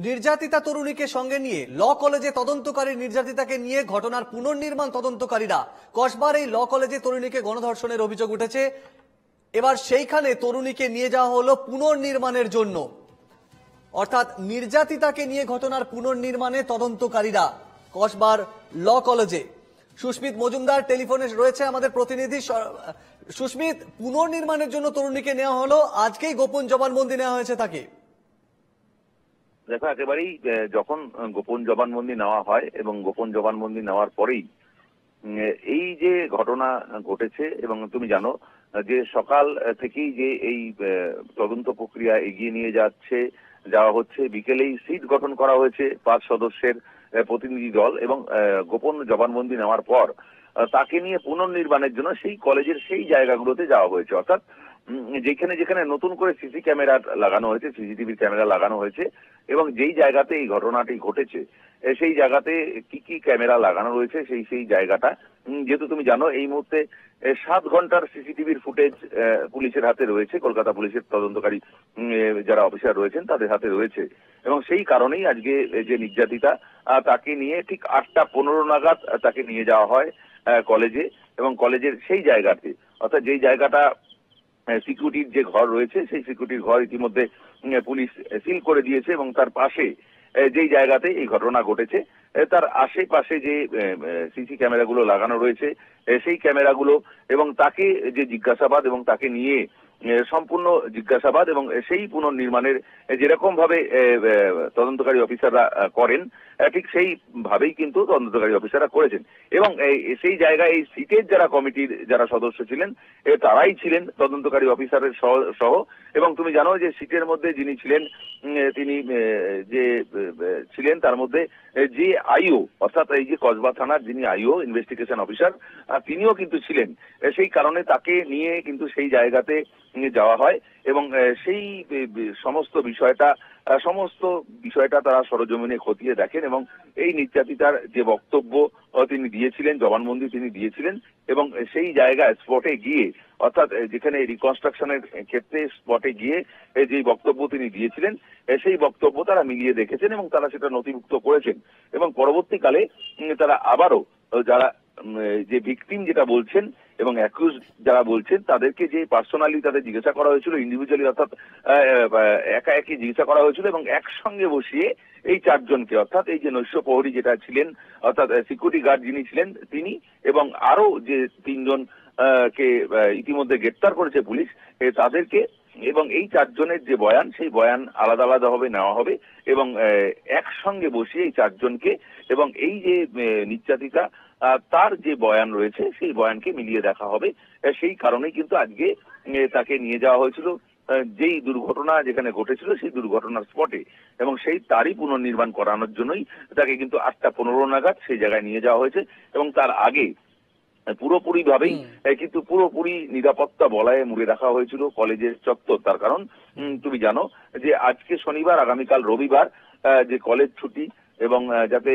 নির্যাতিতা তরুণীকে সঙ্গে নিয়ে ল কলেজে তদন্তকারী নির্যাতিতাকে নিয়ে ঘটনার পুনর্নির্মাণ তদন্তকারীরা কসবার এই ল কলেজে তরুণীকে গণধর্ষণের অভিযোগ উঠেছে। এবার সেইখানে তরুণীকে নিয়ে যাওয়া হলো পুনর্নির্মাণের জন্য, অর্থাৎ নির্যাতিতাকে নিয়ে ঘটনার পুনর্নির্মাণে তদন্তকারীরা কসবার ল কলেজে। সুস্মিত মজুমদার টেলিফোনে রয়েছে আমাদের প্রতিনিধি। সুস্মিত, পুনর্নির্মাণের জন্য তরুণীকে নেওয়া হলো, আজকেই গোপন জবানবন্দি নেওয়া হয়েছে তাকে। দেখো, একেবারেই যখন গোপন জবানবন্দি নেওয়া হয় এবং গোপন জবানবন্দি নেওয়ার পরেই এই যে ঘটনা ঘটেছে, এবং তুমি জানো যে সকাল থেকেই যে এই তদন্ত প্রক্রিয়া এগিয়ে নিয়ে যাওয়া হচ্ছে, বিকেলেই সিট গঠন করা হয়েছে 5 সদস্যের প্রতিনিধি দল, এবং গোপন জবানবন্দি নেওয়ার পর তাকে নিয়ে পুনর্নির্মাণের জন্য সেই কলেজের সেই জায়গাগুলোতে যাওয়া হয়েছে। অর্থাৎ যেখানে যেখানে নতুন করে সিসি ক্যামেরা লাগানো হয়েছে, সিসিটিভির ক্যামেরা লাগানো হয়েছে, এবং যেই জায়গাতে এই ঘটনাটি ঘটেছে সেই জায়গাতে কি কি ক্যামেরা লাগানো রয়েছে সেই জায়গাটা, যেহেতু তুমি জানো এই মুহূর্তে 7 ঘন্টার সিসিটিভির ফুটেজ পুলিশের হাতে রয়েছে, কলকাতা পুলিশের তদন্তকারী যারা অফিসার রয়েছেন তাদের হাতে রয়েছে, এবং সেই কারণেই আজকে যে নির্যাতিতা তাকে নিয়ে ঠিক 8টা 15 নাগাদ তাকে নিয়ে যাওয়া হয় কলেজে, এবং কলেজের সেই জায়গাতে, অর্থাৎ যেই জায়গাটা সিকিউরিটির যে ঘর রয়েছে সেই সিকিউরিটির ঘর ইতিমধ্যে পুলিশ সিল করে দিয়েছে, এবং তার পাশে যেই জায়গাতে এই ঘটনা ঘটেছে তার আশেপাশে যে সিসি ক্যামেরাগুলো লাগানো রয়েছে সেই ক্যামেরাগুলো, এবং তাকে যে জিজ্ঞাসাবাদ এবং তাকে নিয়ে সম্পূর্ণ জিজ্ঞাসাবাদ এবং সেই পুনর্নির্মাণের যেরকম ভাবে তদন্তকারী অফিসাররা করেন ঠিক সেই ভাবেই কিন্তু তদন্তকারী অফিসাররা করেছেন, এবং সেই জায়গায় এই সিটের যারা কমিটির যারা সদস্য ছিলেন তারাই ছিলেন তদন্তকারী অফিসারের সহ, এবং তুমি জানো যে সিটের মধ্যে যিনি ছিলেন তিনি যে ছিলেন তার মধ্যে যে আইও, অর্থাৎ এই যে কসবা থানার যিনি আইও ইনভেস্টিগেশন অফিসার তিনিও কিন্তু ছিলেন। সেই কারণে তাকে নিয়ে কিন্তু সেই জায়গাতে যাওয়া হয়, এবং সেই সমস্ত বিষয়টা তারা সরজমিনে খতিয়ে দেখেন, এবং এই নির্যাতিতার যে বক্তব্য তিনি দিয়েছিলেন, জবানবন্দি তিনি দিয়েছিলেন, এবং সেই জায়গায় স্পটে গিয়ে, অর্থাৎ যেখানে রিকনস্ট্রাকশনের ক্ষেত্রে স্পটে গিয়ে যে বক্তব্য তিনি দিয়েছিলেন সেই বক্তব্য তারা মিলিয়ে দেখেছেন, এবং তারা সেটা নথিভুক্ত করেছেন, এবং পরবর্তীকালে তারা আবারও যারা যে ভিকটিম যেটা বলছেন এবং অ্যাকিউজ যারা বলছেন তাদেরকে যে পার্সোনালি তাদের জিজ্ঞাসা করা হয়েছিল, ইন্ডিভিজুয়ালি অর্থাৎ একা একই জিজ্ঞাসা করা হয়েছিল, এবং একসঙ্গে বসিয়ে এই 4 জনকে, অর্থাৎ এই যে নৈশ প্রহরী যেটা ছিলেন, অর্থাৎ সিকিউরিটি গার্ড যিনি ছিলেন তিনি, এবং আরো যে 3 জন কে ইতিমধ্যে গ্রেপ্তার করেছে পুলিশ তাদেরকে, এবং এই 4 জনের যে বয়ান সেই বয়ান আলাদা আলাদা ভাবে নেওয়া হবে, এবং একসঙ্গে বসিয়ে এই 4 জনকে এবং এই যে নির্যাতিতা তার যে বয়ান রয়েছে সেই বয়ানকে মিলিয়ে দেখা হবে। সেই কারণেই কিন্তু আজকে তাকে নিয়ে যাওয়া হয়েছিল যেই দুর্ঘটনা যেখানে ঘটেছিল সেই দুর্ঘটনার স্পটে, এবং সেই তারই পুনর্নির্মাণ করানোর জন্যই তাকে কিন্তু 8টা 15 নাগাদ সেই জায়গায় নিয়ে যাওয়া হয়েছে, এবং তার আগে পুরোপুরি ভাবেই কিন্তু পুরোপুরি নিরাপত্তা বলয়ে মুড়ে রাখা হয়েছিল কলেজের চত্বর। তার কারণ তুমি জানো যে আজকে শনিবার, আগামীকাল রবিবার, যে কলেজ ছুটি, এবং যাতে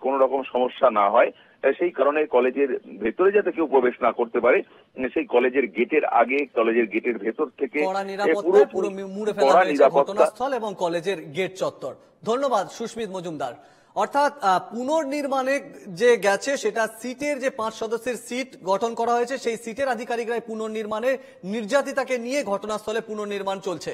কোনো রকম সমস্যা না হয় সেই কারণে কলেজের ভেতরে যাতে কেউ প্রবেশ না করতে পারে সেই কলেজের গেটের আগে, কলেজের গেটের ভেতর থেকে ঘটনাস্থল এবং কলেজের গেট চত্বর। ধন্যবাদ সুস্মিত মজুমদার। অর্থাৎ পুনর্নির্মাণে যে গেছে সেটা সিটের যে 5 সদস্যের সিট গঠন করা হয়েছে সেই সিটের আধিকারিকরাই পুনর্নির্মাণে নির্যাতিতাকে নিয়ে ঘটনাস্থলে পুনর্নির্মাণ চলছে।